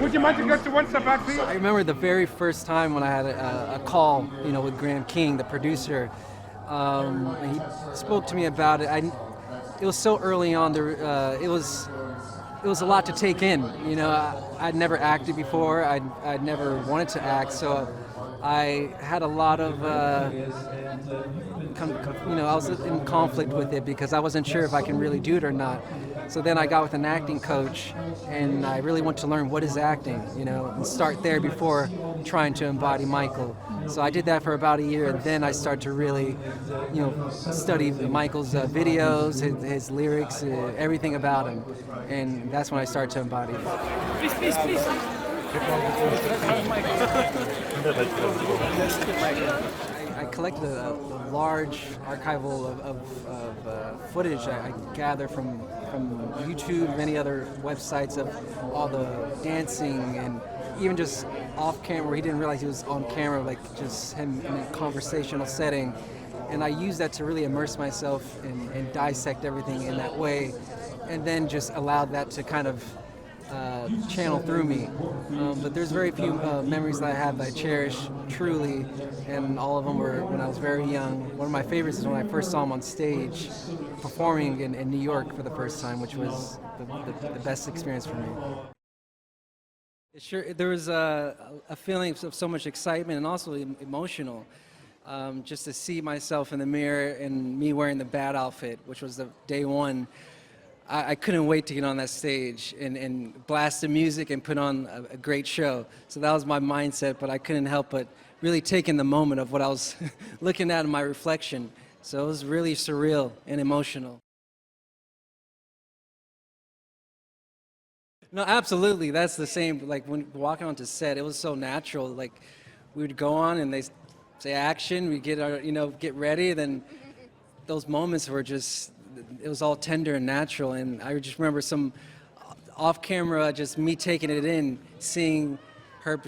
Would you mind to go to one step back, please? I remember the very first time when I had a call, with Graham King, the producer. He spoke to me about it. It was so early on. It was a lot to take in. I'd never acted before. I'd never wanted to act, so I had a lot of, I was in conflict with it because I wasn't sure if I can really do it or not. So then I got with an acting coach, and I really want to learn what is acting, and start there before trying to embody Michael. So I did that for about a year, and then I started to really, study Michael's videos, his lyrics, everything about him, and that's when I started to embody it. Please. I collected a large archival of footage I gather from YouTube, many other websites of all the dancing and even just off camera. He didn't realize he was on camera, like just him in a conversational setting. And I used that to really immerse myself and dissect everything in that way, and then just allowed that to kind of channel through me. But there's very few memories that I have that I cherish truly, and all of them were when I was very young. One of my favorites is when I first saw him on stage performing in New York for the first time, which was the best experience for me. Sure, there was a feeling of so much excitement and also emotional. Just to see myself in the mirror and me wearing the bad outfit, which was the day one. I couldn't wait to get on that stage and blast the music and put on a great show. So that was my mindset, but I couldn't help but really take in the moment of what I was looking at in my reflection. So it was really surreal and emotional. No, absolutely. That's the same. Like when walking onto set, it was so natural. Like we would go on and they say action, we get our, get ready. Then those moments were just, it was all tender and natural. And I just remember some off camera, just me taking it in, seeing her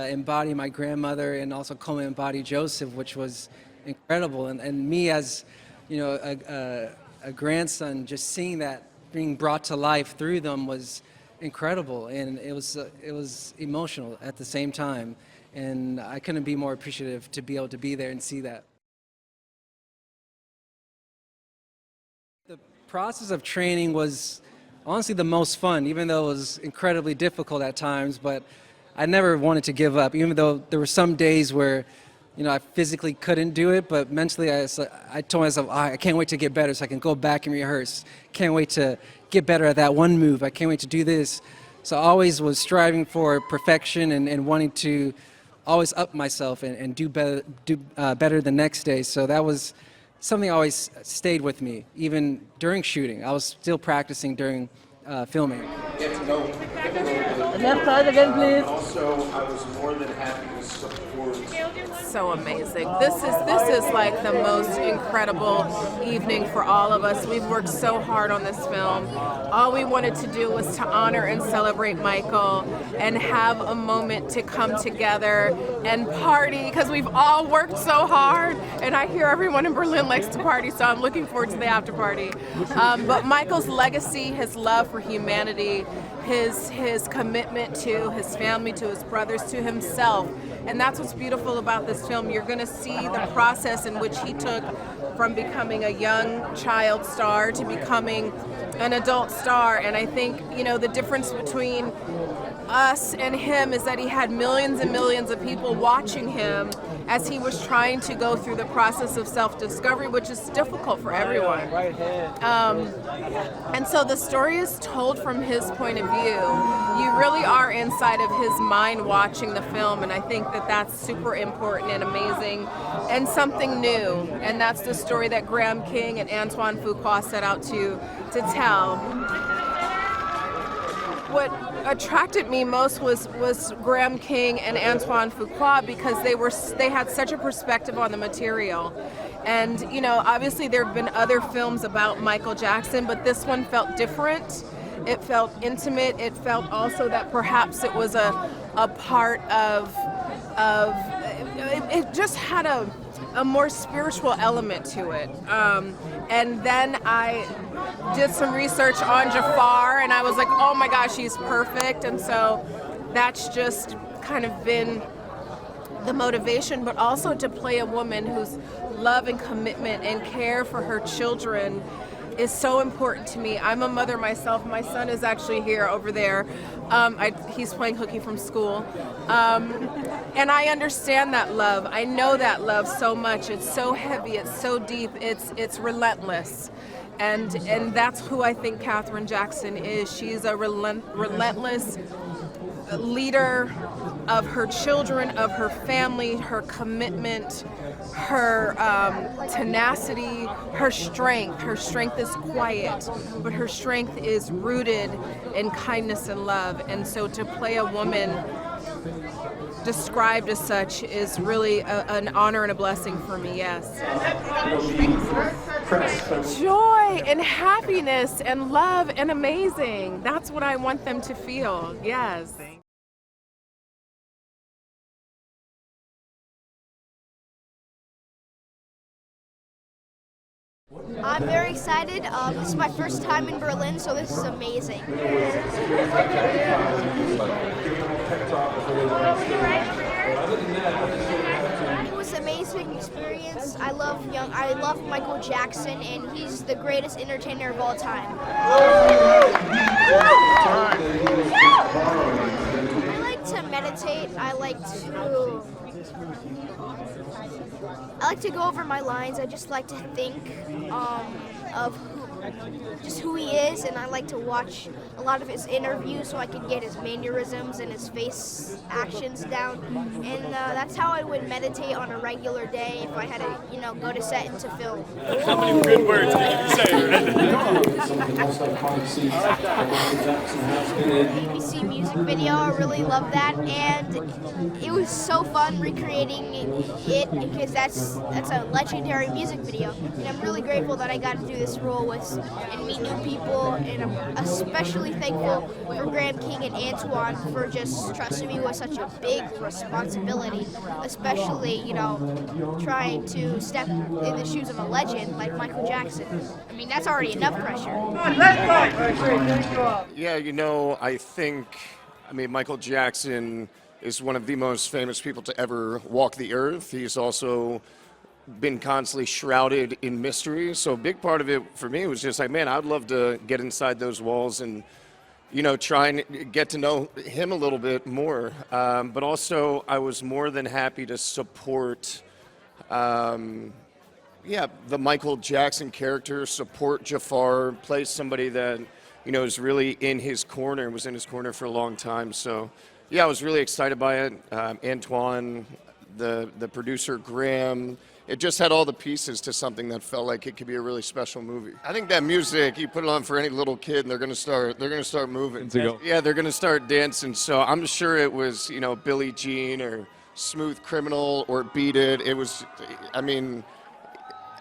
embody my grandmother and also Coleman embody Joseph, which was incredible. And me as, a grandson, just seeing that being brought to life through them was incredible, and it was emotional at the same time, and I couldn't be more appreciative to be able to be there and see that. The process of training was honestly the most fun, even though it was incredibly difficult at times, but I never wanted to give up, even though there were some days where I physically couldn't do it, but mentally I told myself, I can't wait to get better so I can go back and rehearse. Can't wait to get better at that one move. I can't wait to do this. So I always was striving for perfection and wanting to always up myself and do better the next day. So that was something always stayed with me, even during shooting. I was still practicing during filming. Left side again, please. Also, I was more than happy to support. So amazing. This is like the most incredible evening for all of us. We've worked so hard on this film. All we wanted to do was to honor and celebrate Michael and have a moment to come together and party, because we've all worked so hard, and I hear everyone in Berlin likes to party, so I'm looking forward to the after party. But Michael's legacy, his love for humanity, his commitment to his family, to his brothers, to himself. And that's what's beautiful about this film. You're going to see the process in which he took from becoming a young child star to becoming an adult star. And I think, the difference between us and him is that he had millions and millions of people watching him as he was trying to go through the process of self-discovery, which is difficult for everyone. And so the story is told from his point of view. You really are inside of his mind watching the film, and I think that that's super important and amazing and something new. And that's the story that Graham King and Antoine Fuqua set out to tell. What attracted me most was Graham King and Antoine Fuqua, because they had such a perspective on the material. And obviously there have been other films about Michael Jackson, but this one felt different. It felt intimate. It felt also that perhaps it was a part of it just had a more spiritual element to it. And then I did some research on Jaafar, and I was like, oh my gosh, he's perfect. And so that's just kind of been the motivation, but also to play a woman whose love and commitment and care for her children is so important to me. I'm a mother myself. My son is actually here over there. He's playing hooky from school. And I understand that love. I know that love so much. It's so heavy. It's so deep. It's relentless. And that's who I think Katherine Jackson is. She's a relentless leader of her children, of her family, her commitment, her tenacity, her strength. Her strength is quiet, but her strength is rooted in kindness and love. And so to play a woman described as such is really an honor and a blessing for me, yes. Joy and happiness and love and amazing. That's what I want them to feel, yes. I'm very excited. This is my first time in Berlin, so this is amazing. It was an amazing experience. I love Michael Jackson, and he's the greatest entertainer of all time. I like to meditate. I like to go over my lines. I just like to think of who he is, and I like to watch a lot of his interviews so I can get his mannerisms and his face actions down. And that's how I would meditate on a regular day if I had to, go to set and to film. How many good words can you say? BBC music video, I really love that, and it was so fun recreating it because that's a legendary music video, and I'm really grateful that I got to do this role and meet new people, and I'm especially thankful for Graham King and Antoine for just trusting me with such a big responsibility, especially, trying to step in the shoes of a legend like Michael Jackson. I mean, that's already enough pressure. Yeah, I mean, Michael Jackson is one of the most famous people to ever walk the earth. He's also been constantly shrouded in mystery. So a big part of it for me was just like, man, I'd love to get inside those walls and, try and get to know him a little bit more. But also, I was more than happy to support, the Michael Jackson character, support Jaafar, play somebody that, is really in his corner, was in his corner for a long time. So, yeah, I was really excited by it. Antoine, the producer, Graham, it just had all the pieces to something that felt like it could be a really special movie. I think that music, you put it on for any little kid and they're gonna start moving. Yeah, they're gonna start dancing. So I'm sure it was, Billie Jean or Smooth Criminal or Beat It. It was,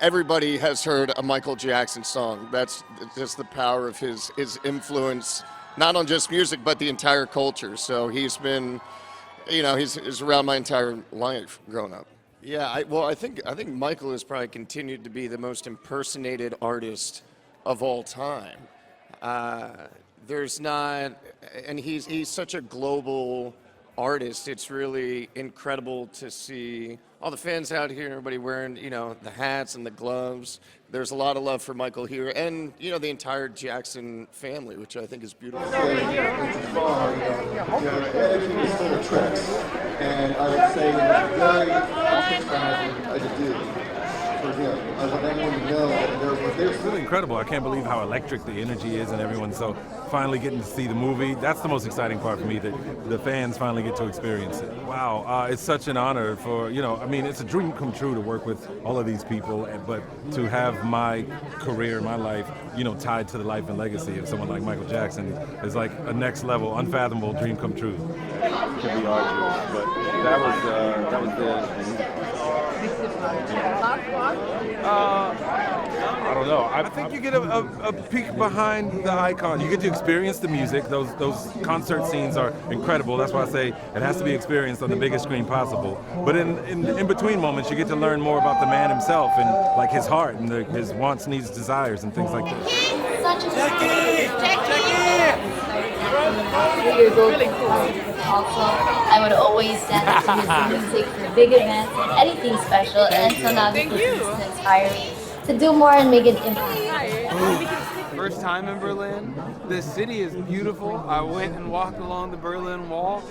everybody has heard a Michael Jackson song. That's just the power of his influence, not on just music, but the entire culture. So he's been, he's around my entire life growing up. Yeah, I think Michael has probably continued to be the most impersonated artist of all time. There's not, and he's such a global artist. It's really incredible to see all the fans out here, everybody wearing, the hats and the gloves. There's a lot of love for Michael here, and the entire Jackson family, which I think is beautiful. And I would say that very I do. For him, I want everyone to know that It's really incredible. I can't believe how electric the energy is and everyone. So finally getting to see the movie, that's the most exciting part for me, that the fans finally get to experience it. Wow, it's such an honor for, it's a dream come true to work with all of these people, but to have my career, my life, tied to the life and legacy of someone like Michael Jackson is like a next level, unfathomable dream come true. It can be arduous, but that was the I don't know. I think you get a peek behind the icon. You get to experience the music. Those concert scenes are incredible. That's why I say it has to be experienced on the biggest screen possible. But in between moments, you get to learn more about the man himself and like his heart and his wants, needs, desires, and things like that. Such a really cool. Also, I would always dance to his music for big events and anything special, and so now this is to inspire me to do more and make an impact. First time in Berlin. The city is beautiful. I went and walked along the Berlin Wall,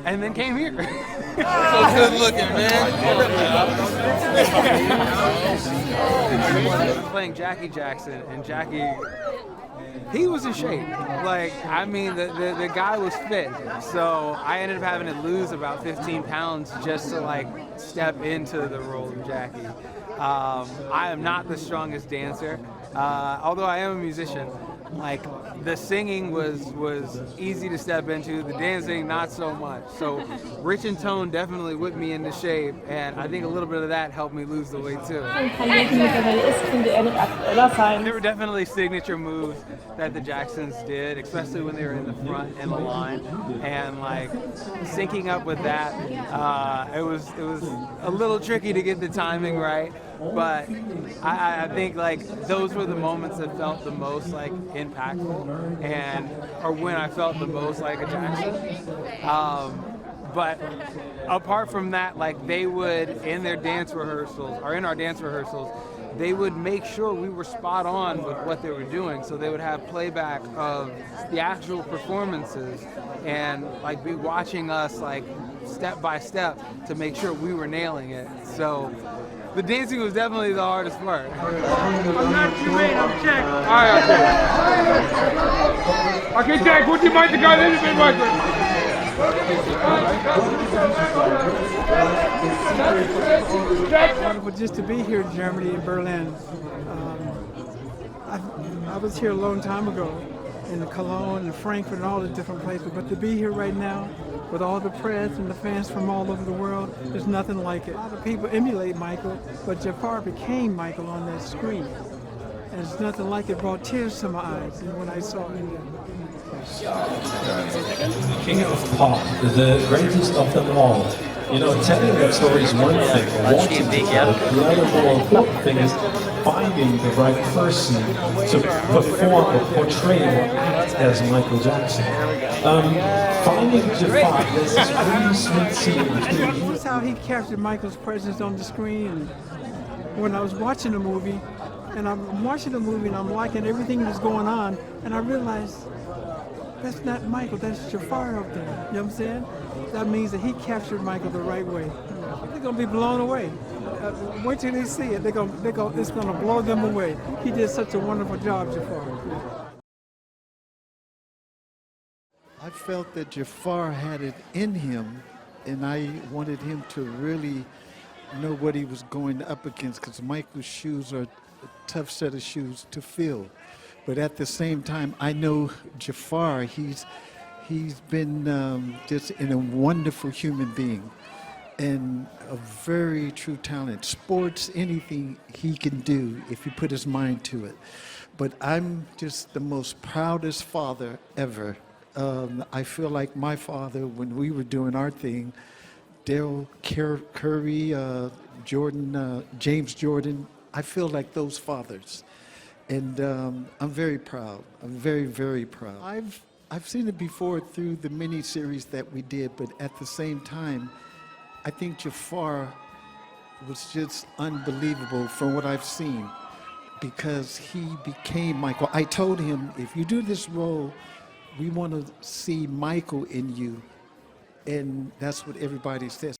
and then came here. So good looking, man. I was playing Jackie Jackson, and Jackie, he was in shape. Like, I mean, the guy was fit. So I ended up having to lose about 15 pounds just to like step into the role of Jackie. I am not the strongest dancer, although I am a musician. Like, the singing was easy to step into, the dancing not so much. So Rich and Tone definitely whipped me into shape, and I think a little bit of that helped me lose the weight too. There were definitely signature moves that the Jacksons did, especially when they were in the front in the line, and like syncing up with that, it was a little tricky to get the timing right. But I think like those were the moments that felt the most like impactful, and or when I felt the most like a Jackson. But apart from that, like they would in their dance rehearsals or in our dance rehearsals, they would make sure we were spot on with what they were doing. So they would have playback of the actual performances and like be watching us like step by step to make sure we were nailing it. So the dancing was definitely the hardest part. I'm not Jermaine, I'm Jack. All right, okay. Okay, Jack, would you mind to go a little bit more? Wonderful just to be here in Germany, in Berlin. I was here a long time ago in Cologne and Frankfurt and all the different places, but to be here right now with all the press and the fans from all over the world, there's nothing like it. A lot of people emulate Michael, but Jaafar became Michael on that screen. And it's nothing like it. Brought tears to my eyes when I saw him. King of pop, the greatest of them all. You know, telling that story is one thing, wanting to tell it. The other more important thing is finding the right person to perform or portray or act as Michael Jackson. Finding Jaafar, there's this really sweet scene between. That's how he captured Michael's presence on the screen. And when I was watching the movie, and I'm liking everything that's going on, and I realized that's not Michael, that's Jaafar up there. You know what I'm saying? That means that he captured Michael the right way. They're gonna be blown away. Wait till they see it. It's gonna blow them away. He did such a wonderful job, Jaafar. I felt that Jaafar had it in him, and I wanted him to really know what he was going up against, because Michael's shoes are a tough set of shoes to fill. But at the same time, I know Jaafar, he's been just a wonderful human being and a very true talent. Sports, anything he can do if he put his mind to it. But I'm just the most proudest father ever. I feel like my father, when we were doing our thing, Daryl Curry, James Jordan, I feel like those fathers. And I'm very proud. I'm very, very proud. I've seen it before through the mini-series that we did, but at the same time, I think Jaafar was just unbelievable from what I've seen, because he became Michael. I told him, if you do this role, we want to see Michael in you, and that's what everybody says.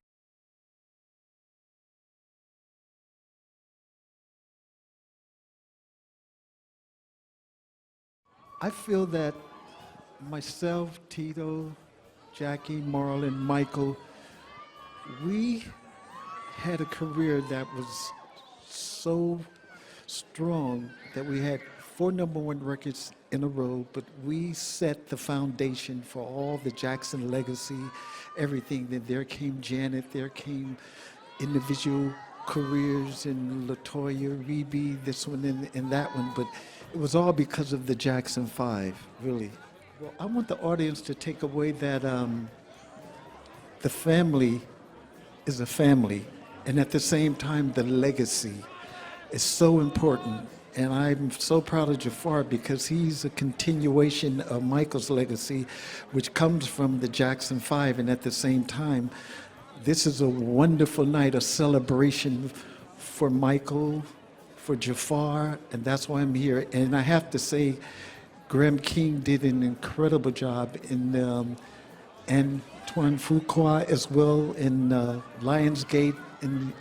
I feel that myself, Tito, Jackie, Marlon, Michael, we had a career that was so strong that we had 4 #1 records in a row, but we set the foundation for all the Jackson legacy, everything. Then there came Janet, there came individual careers in LaToya, Rebe, this one and that one, but it was all because of the Jackson 5, really. Well, I want the audience to take away that the family is a family, and at the same time, the legacy is so important. And I'm so proud of Jaafar because he's a continuation of Michael's legacy, which comes from the Jackson 5. And at the same time, this is a wonderful night, a celebration for Michael, for Jaafar, and that's why I'm here. And I have to say, Graham King did an incredible job in Antoine Fuqua as well in Lionsgate and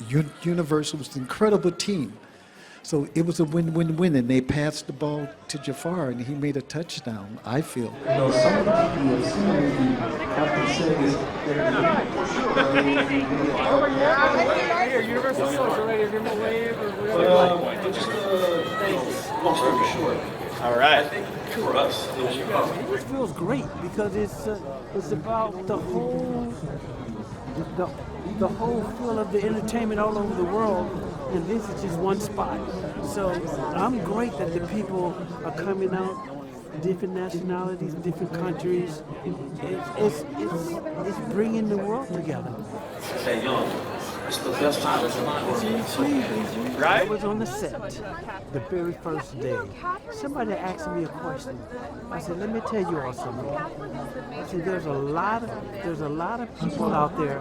Universal. It was an incredible team. So it was a win-win-win, and they passed the ball to Jaafar, and he made a touchdown, I feel. You know, some of the people who have seen the movie have to say this. Here, Universal Social Radio, give them a wave or Long story short. All right. I think for us, This feels great because it's about the whole feel of the entertainment all over the world, and this is just one spot. So I'm great that the people are coming out, different nationalities, different countries. It's bringing the world together. Hey, young, it's the best time of my life. Right? I was on the set the very first day. Somebody asked me a question. I said, let me tell you all something. I said, there's a lot of people out there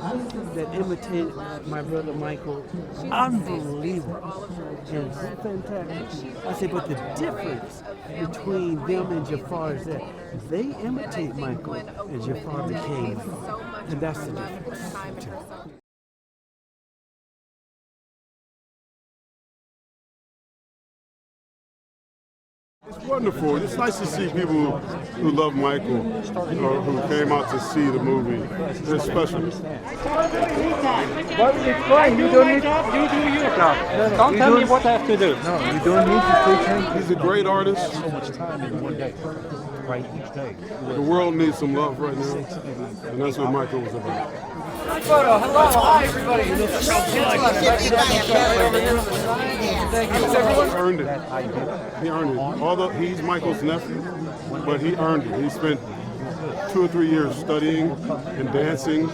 that imitate my brother Michael. Unbelievable. And it's fantastic. I said, but the difference between them and Jaafar is that they imitate Michael and Jaafar became Michael. And that's the difference. It's wonderful. It's nice to see people who love Michael or who came out to see the movie. It's special. What is fine? You don't need to do your job. Don't tell me what I have to do. No, you don't need to teach him. He's a great artist. So much time in one day. Right, each day. The world needs some love right now, and that's what Michael was about. Photo. Hello. Hi, everybody. He earned it. He earned it. Although he's Michael's nephew, but he earned it. He spent 2 or 3 years studying and dancing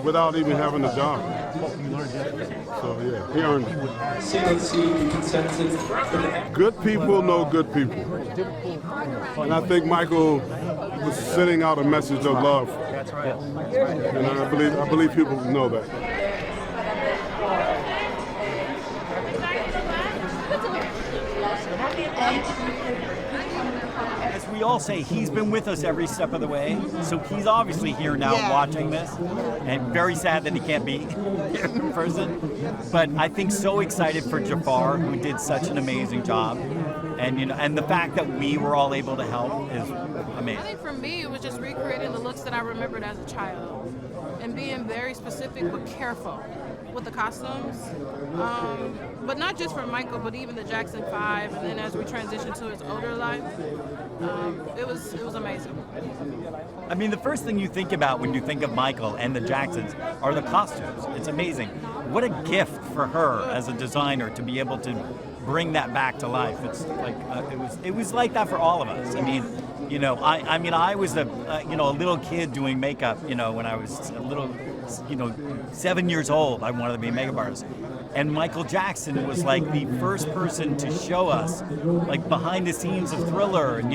without even having a job. So yeah, he earned it. Good people know good people. And I think Michael was sending out a message of love. And I believe people know that. As we all say, he's been with us every step of the way, so he's obviously here now watching this, and very sad that he can't be here in person. But I think so excited for Jaafar, who did such an amazing job, and and the fact that we were all able to help is amazing. I think for me, it was just recreating the looks that I remembered as a child, and being very specific but careful with the costumes, but not just for Michael, but even the Jackson 5, and then as we transitioned to his older life, it was amazing. I mean, the first thing you think about when you think of Michael and the Jacksons are the costumes. It's amazing. What a gift for her as a designer to be able to bring that back to life. It's like it was like that for all of us. I mean, I was a little kid doing makeup. When I was a little, 7 years old, I wanted to be a makeup artist. And Michael Jackson was like the first person to show us like behind the scenes of Thriller and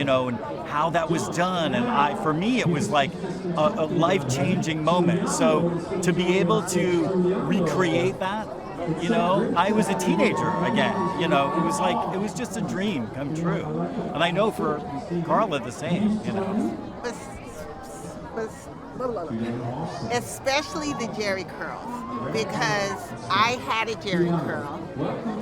how that was done. And for me, it was like a life-changing moment. So to be able to recreate that, I was a teenager again. It was just a dream come true. And I know for Carla the same, Especially the Jerry curls, because I had a Jerry curl,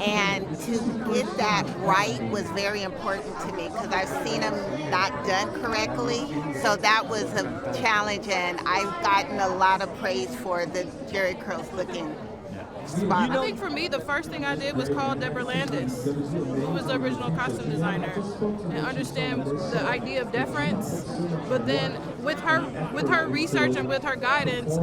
and to get that right was very important to me because I've seen them not done correctly. So that was a challenge, and I've gotten a lot of praise for the Jerry curls looking spot I on. think for me, the first thing I did was call Deborah Landis, who was the original costume designer, and understand the idea of deference. But then with her research and with her guidance,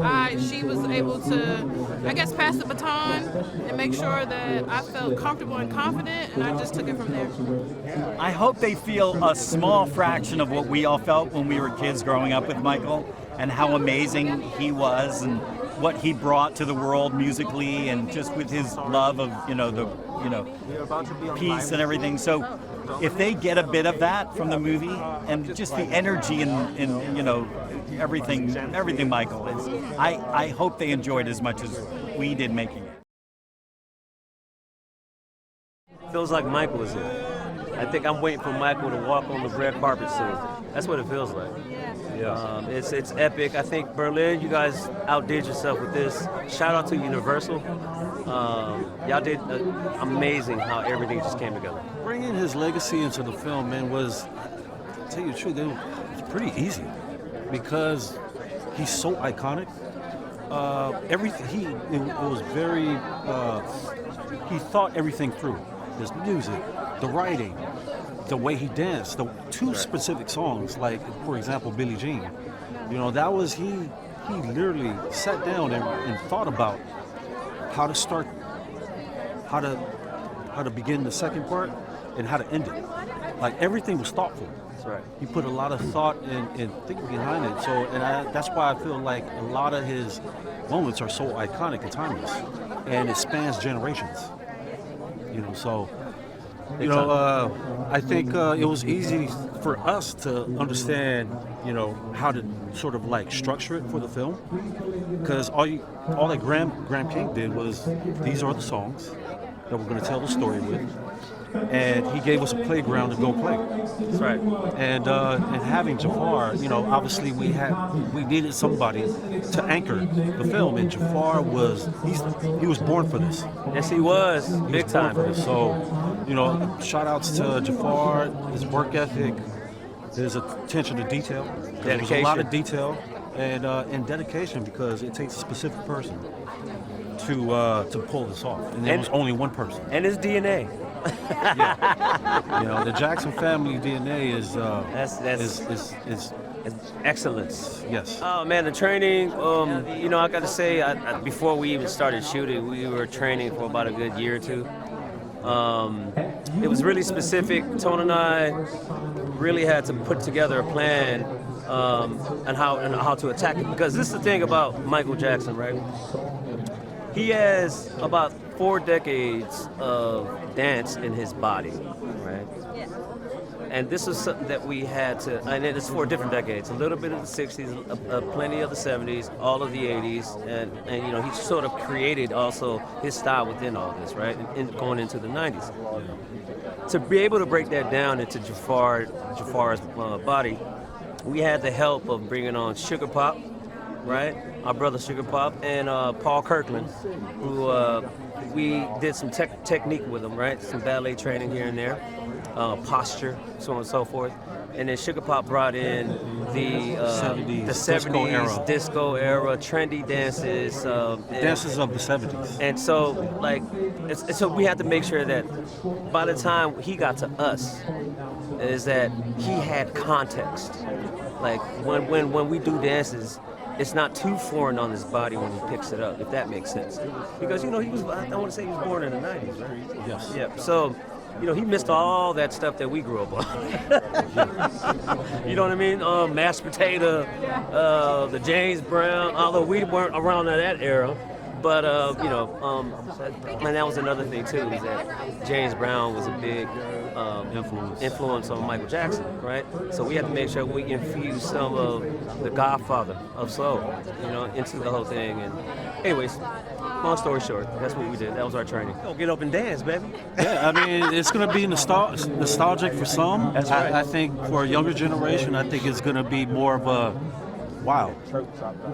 she was able to, I guess, pass the baton and make sure that I felt comfortable and confident, and I just took it from there. I hope they feel a small fraction of what we all felt when we were kids growing up with Michael, and how amazing he was, and what he brought to the world musically, and just with his love of peace and everything. So if they get a bit of that from the movie, and just the energy and everything Michael is, I hope they enjoyed as much as we did making it. Feels like Michael is here. I think I'm waiting for Michael to walk on the red carpet soon. That's what it feels like. Yeah. It's epic. I think Berlin, you guys outdid yourself with this. Shout out to Universal. Y'all did amazing how everything just came together. Bringing his legacy into the film, man, was, to tell you the truth, it was pretty easy because he's so iconic. He thought everything through. His music, the writing, the way he danced, the two specific songs, like, for example, Billie Jean. That was, he literally sat down and thought about how to start, how to begin the second part and how to end it. Like, everything was thoughtful. That's right. He put a lot of thought and thinking behind it. So, that's why I feel like a lot of his moments are so iconic and timeless, and it spans generations. I think it was easy for us to understand, how to sort of like structure it for the film, because all that Graham King did was, these are the songs that we're going to tell the story with, and he gave us a playground to go play. That's right. And having Jaafar, obviously we needed somebody to anchor the film, and Jaafar he was born for this. Yes, he was. Big time. For this. So, shout outs to Jaafar, his work ethic, his attention to detail. There was a lot of detail and dedication, because it takes a specific person to pull this off, and there was only one person. And his DNA. The Jackson family DNA is excellence. Yes. Oh man, the training. I got to say, before we even started shooting, we were training for about a good year or two. It was really specific. Tone and I really had to put together a plan and how to attack it, because this is the thing about Michael Jackson, right? He has about 4 decades of dance in his body, right? And this is something that we had to, and it's 4 different decades, a little bit of the 60s, plenty of the 70s, all of the 80s, and he sort of created also his style within all this, right? And going into the 90s. To be able to break that down into Jaafar's body, we had the help of bringing on Sugar Pop, right? Our brother Sugar Pop, and Paul Kirkland, who we did some technique with him, right? Some ballet training here and there, posture, so on and so forth. And then Sugar Pop brought in the 70s disco era, trendy dances. Dances of the 70s. And so, so we had to make sure that by the time he got to us, is that he had context. Like when we do dances, it's not too foreign on his body when he picks it up, if that makes sense. Because, he was, I want to say he was born in the 90s, right? Yes. Yeah. So, he missed all that stuff that we grew up on. You know what I mean? Mashed potato, the James Brown, although we weren't around in that era. But, and that was another thing, too, is that James Brown was a big influence on Michael Jackson, right? So we had to make sure we infuse some of the Godfather of soul, into the whole thing. And anyways, long story short, that's what we did. That was our training. Get up and dance, baby. Yeah, I mean, it's going to be nostalgic for some. That's right. I think for a younger generation, I think it's going to be more of a wow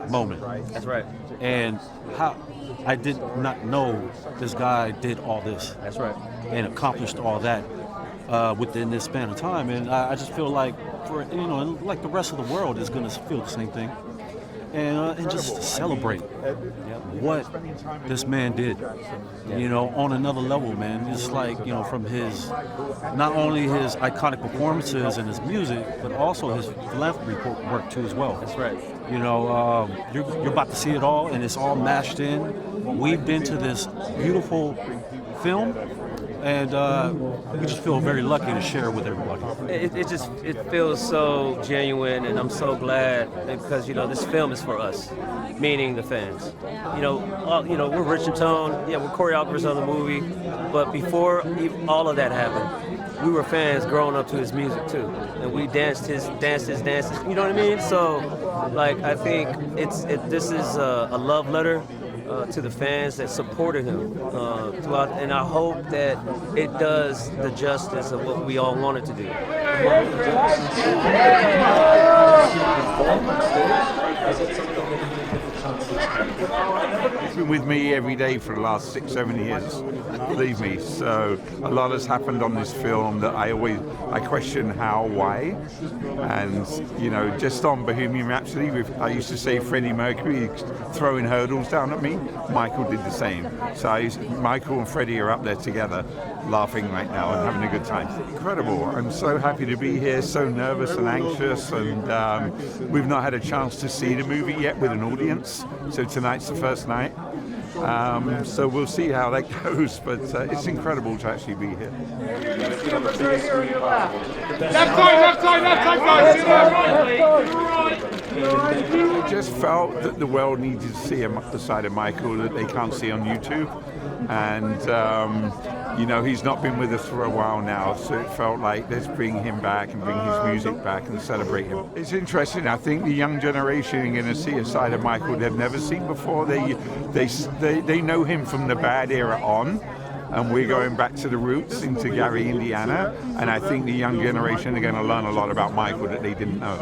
moment. That's right. And how I did not know this guy did all this. That's right. And accomplished all that within this span of time. And I just feel like, like the rest of the world is going to feel the same thing. and just celebrate what this man did, you know, on another level, man. Just like, you know, from his, not only his iconic performances and his music, but also his philanthropy work too as well. That's right. You know, you're about to see it all, and it's all mashed in, weaved into this beautiful film, and we just feel very lucky to share it with everybody. It feels so genuine, and I'm so glad because, you know, this film is for us, meaning the fans. You know, we're rich in tone. Yeah, we're choreographers on the movie, but before all of that happened, we were fans growing up to his music too, and we danced his dances. You know what I mean? So, like, I think this is a love letter to the fans that supported him throughout, and I hope that it does the justice of what we all wanted to do. He's been with me every day for the last 6-7 years, believe me. So a lot has happened on this film that I question how, why, and you know, just on Bohemian Rhapsody, I used to say Freddie Mercury throwing hurdles down at me. Michael did the same. So Michael and Freddie are up there together, laughing right now and having a good time. Incredible. I'm so happy to be here, so nervous and anxious, and we've not had a chance to see the movie yet with an audience, so tonight's the first night. So we'll see how that goes, but it's incredible to actually be here. Left side, guys. I just felt that the world needed to see the side of Michael that they can't see on YouTube. And, you know, he's not been with us for a while now, so it felt like let's bring him back and bring his music back and celebrate him. It's interesting. I think the young generation are going to see a side of Michael they've never seen before. They know him from the Bad era on, and we're going back to the roots into Gary, Indiana, and I think the young generation are going to learn a lot about Michael that they didn't know.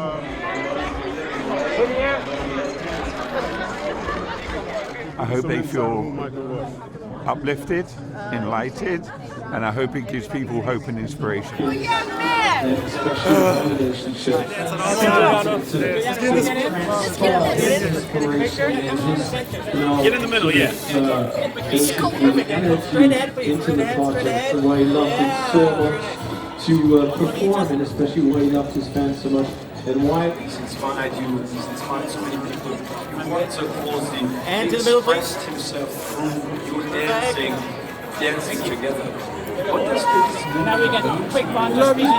I hope they feel uplifted, enlightened, and I hope it gives people hope and inspiration. Get in the middle, yeah. Into the project, and why he loved it so much to perform, and especially why he loved his fans so much, and why he's inspired you, he's inspired so many people. You worked so closely, and he expressed himself through your dancing together. What does this mean? Now we get a quick bond. Love you too.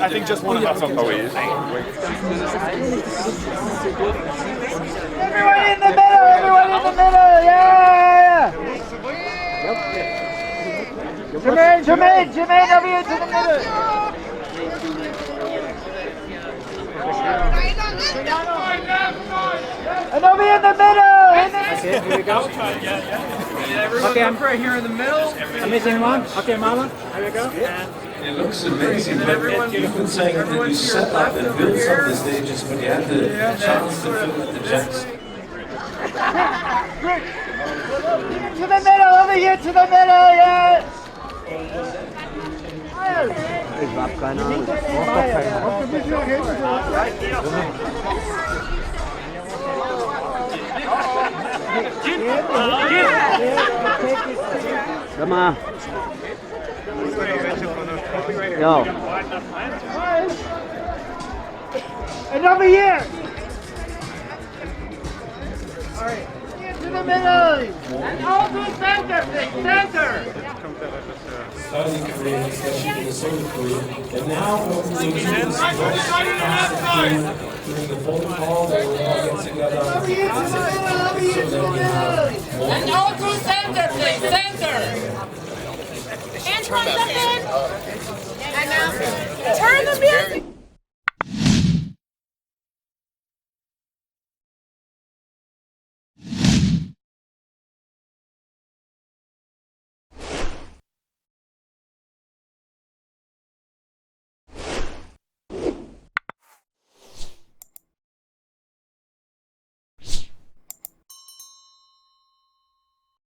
I think just one of us on the way. Everyone in the middle! Everyone in the middle! Yeah! Jermaine, over here to the middle! And over in the middle! Okay, here we go. Okay, I'm right here in the middle. I'm missing one. Okay, Marlon. Here we go. It looks amazing, but you've been saying that you set up and built up the stages when you had the chance to film at the Jackson. To the middle, over here to the middle, yeah! Come on. Yo. And over here! All right. To the middle! And all to center, center! Starting career, especially for the solo career, and now during the phone call, they will all get together. And all to center, please, center! Antoine, step in! And turn the music